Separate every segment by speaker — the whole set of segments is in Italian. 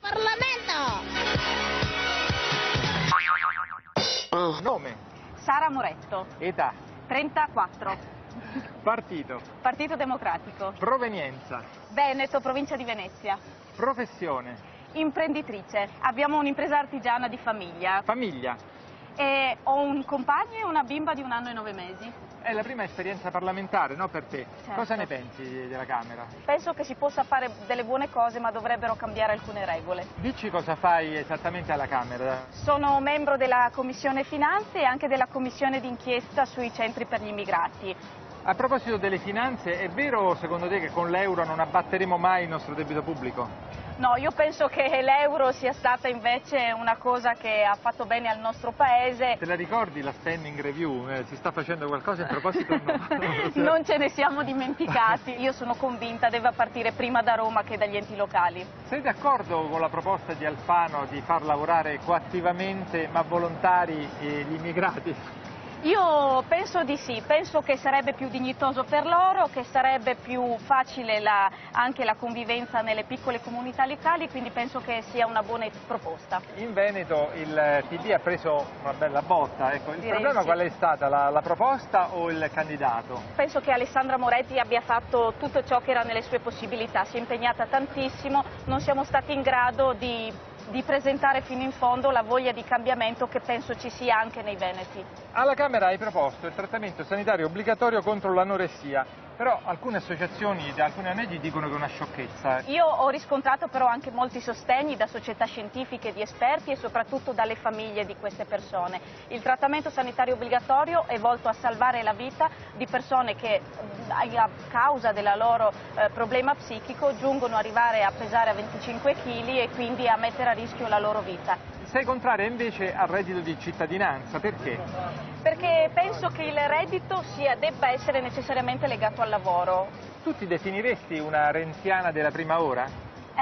Speaker 1: Parlamento!
Speaker 2: Nome,
Speaker 3: Sara Moretto,
Speaker 2: età,
Speaker 3: 34,
Speaker 2: partito,
Speaker 3: Partito Democratico,
Speaker 2: provenienza,
Speaker 3: Veneto, provincia di Venezia,
Speaker 2: professione,
Speaker 3: imprenditrice. Abbiamo un'impresa artigiana di famiglia
Speaker 2: famiglia.
Speaker 3: e ho un compagno e una bimba di 1 anno e 9 mesi.
Speaker 2: È la prima esperienza parlamentare, no, per te?
Speaker 3: Certo.
Speaker 2: Cosa ne pensi della Camera?
Speaker 3: Penso che si possa fare delle buone cose, ma dovrebbero cambiare alcune regole.
Speaker 2: Dici cosa fai esattamente alla Camera?
Speaker 3: Sono membro della Commissione Finanze e anche della Commissione d'inchiesta sui centri per gli immigrati.
Speaker 2: A proposito delle finanze, è vero secondo te che con l'euro non abbatteremo mai il nostro debito pubblico?
Speaker 3: No, io penso che l'euro sia stata invece una cosa che ha fatto bene al nostro paese.
Speaker 2: Te la ricordi la standing review? Si sta facendo qualcosa in proposito o no?
Speaker 3: Non ce ne siamo dimenticati. Io sono convinta debba partire prima da Roma che dagli enti locali.
Speaker 2: Sei d'accordo con la proposta di Alfano di far lavorare coattivamente ma volontari gli immigrati?
Speaker 3: Io penso di sì, penso che sarebbe più dignitoso per loro, che sarebbe più facile anche la convivenza nelle piccole comunità locali, quindi penso che sia una buona proposta.
Speaker 2: In Veneto il PD ha preso una bella botta, ecco. Il
Speaker 3: Direi
Speaker 2: problema
Speaker 3: sì.
Speaker 2: qual è stata? La proposta o il candidato?
Speaker 3: Penso che Alessandra Moretti abbia fatto tutto ciò che era nelle sue possibilità, si è impegnata tantissimo, non siamo stati in grado di presentare fino in fondo la voglia di cambiamento che penso ci sia anche nei veneti.
Speaker 2: Alla Camera hai proposto il trattamento sanitario obbligatorio contro l'anoressia, però alcune associazioni e alcune ONG dicono che è una sciocchezza.
Speaker 3: Io ho riscontrato però anche molti sostegni da società scientifiche, di esperti e soprattutto dalle famiglie di queste persone. Il trattamento sanitario obbligatorio è volto a salvare la vita di persone che a causa del loro problema psichico giungono ad arrivare a pesare a 25 kg e quindi a mettere a rischio la loro vita.
Speaker 2: Sei contraria invece al reddito di cittadinanza, perché?
Speaker 3: Perché penso che il reddito debba essere necessariamente legato al lavoro.
Speaker 2: Tu ti definiresti una renziana della prima ora?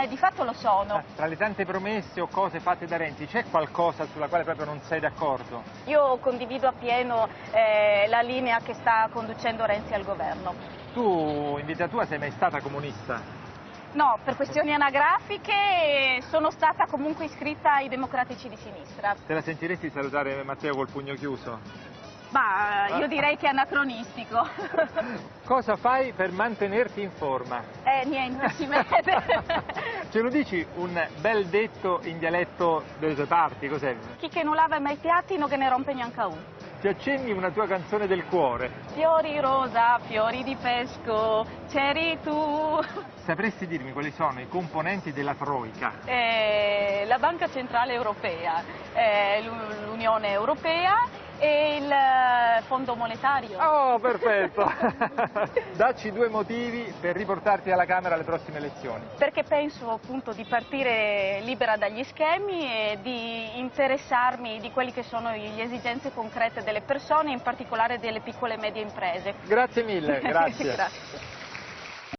Speaker 3: Di fatto lo sono.
Speaker 2: Tra le tante promesse o cose fatte da Renzi, c'è qualcosa sulla quale proprio non sei d'accordo?
Speaker 3: Io condivido appieno la linea che sta conducendo Renzi al governo.
Speaker 2: Tu in vita tua sei mai stata comunista?
Speaker 3: No, per questioni anagrafiche sono stata comunque iscritta ai Democratici di Sinistra.
Speaker 2: Te la sentiresti salutare Matteo col pugno chiuso?
Speaker 3: Ma io direi che è anacronistico.
Speaker 2: Cosa fai per mantenerti in forma?
Speaker 3: Niente, si vede.
Speaker 2: Ce lo dici un bel detto in dialetto delle tue parti, cos'è?
Speaker 3: Chi che non lava mai i piatti non che ne rompe neanche uno.
Speaker 2: Ti accenni una tua canzone del cuore.
Speaker 3: Fiori rosa, fiori di pesco, c'eri tu.
Speaker 2: Sapresti dirmi quali sono i componenti della Troika?
Speaker 3: La Banca Centrale Europea, l'Unione Europea e il Fondo Monetario.
Speaker 2: Oh, perfetto! Dacci 2 motivi per riportarti alla Camera alle prossime elezioni.
Speaker 3: Perché penso appunto di partire libera dagli schemi e di interessarmi di quelle che sono le esigenze concrete delle persone, in particolare delle piccole e medie imprese.
Speaker 2: Grazie mille, grazie.
Speaker 3: Grazie.